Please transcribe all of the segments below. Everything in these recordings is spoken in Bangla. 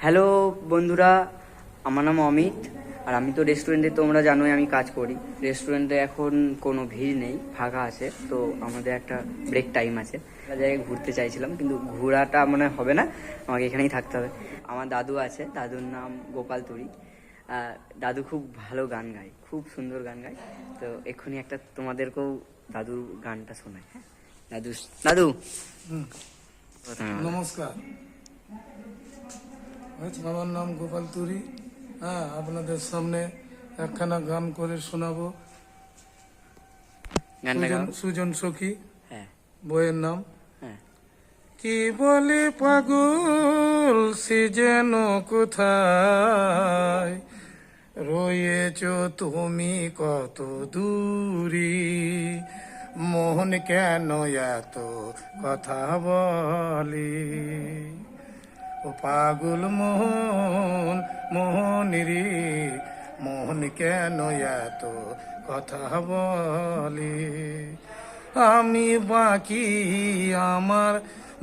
হ্যালো বন্ধুরা, আমার নাম অমিত। আর আমি তো রেস্টুরেন্টে, তোমরা জানোই আমি কাজ করি। রেস্টুরেন্টে এখন কোনো ভিড় নেই, ফাঁকা আছে। তো আমাদের একটা ব্রেক টাইম আছে, একটা জায়গায় ঘুরতে চাইছিলাম, কিন্তু ঘোরাটা মনে হবে না, আমাকে এখানেই থাকতে হবে। আমার দাদু আছে, দাদুর নাম গোপাল তুরি। দাদু খুব ভালো গান গায়, খুব সুন্দর গান গায়। তো এক্ষুনি একটা তোমাদেরকেও দাদুর গানটা শোনায়। হ্যাঁ দাদু, দাদু নমস্কার, আমার নাম গোপাল তুরি। আপনাদের সামনে একখানা গান করে শোনাবো। গানটা গাও। সুজন সখী হ্যাঁ বইয়ের নাম। হ্যাঁ। কি বলে পাগল সে যেন কোথায় রয়েছ তুমি কত দূরি, মন কেন এত কথা বলে, ও পাগল মোহন মোহনেরি, মোহন কেন এত কথা বলে। আমি বাকি, আমার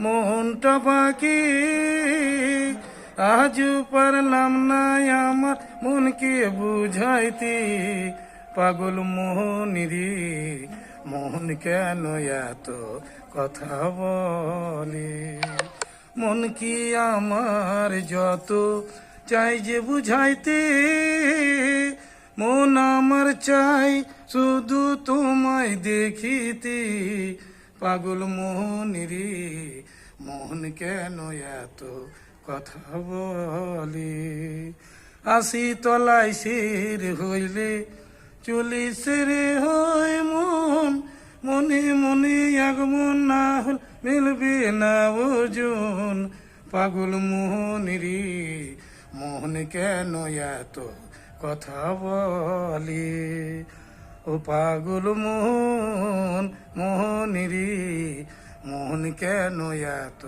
মনটা বাকি, আজ পারলাম না আমার মনকে বুঝাইতে, পাগল মোহনেরি, মোহন কেন এত কথা বলে। মন কি আমার যত চাই যে বুঝাইতে, মন আমার চাই শুধু তোমায় দেখিতে, পাগল মোহনেরি, মোহন কেন এত কথা বলে। আসি তলায় শির হইলে চল্লিশের হয় মন, মনে মনে আগমন না হল মিলবে না ওজন, পাগল মোহনেরি, মোহন কেন এত কথা বলে। ও পাগল মোহন মোহনেরি, মোহন কেন এত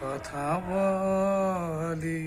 কথা বলে।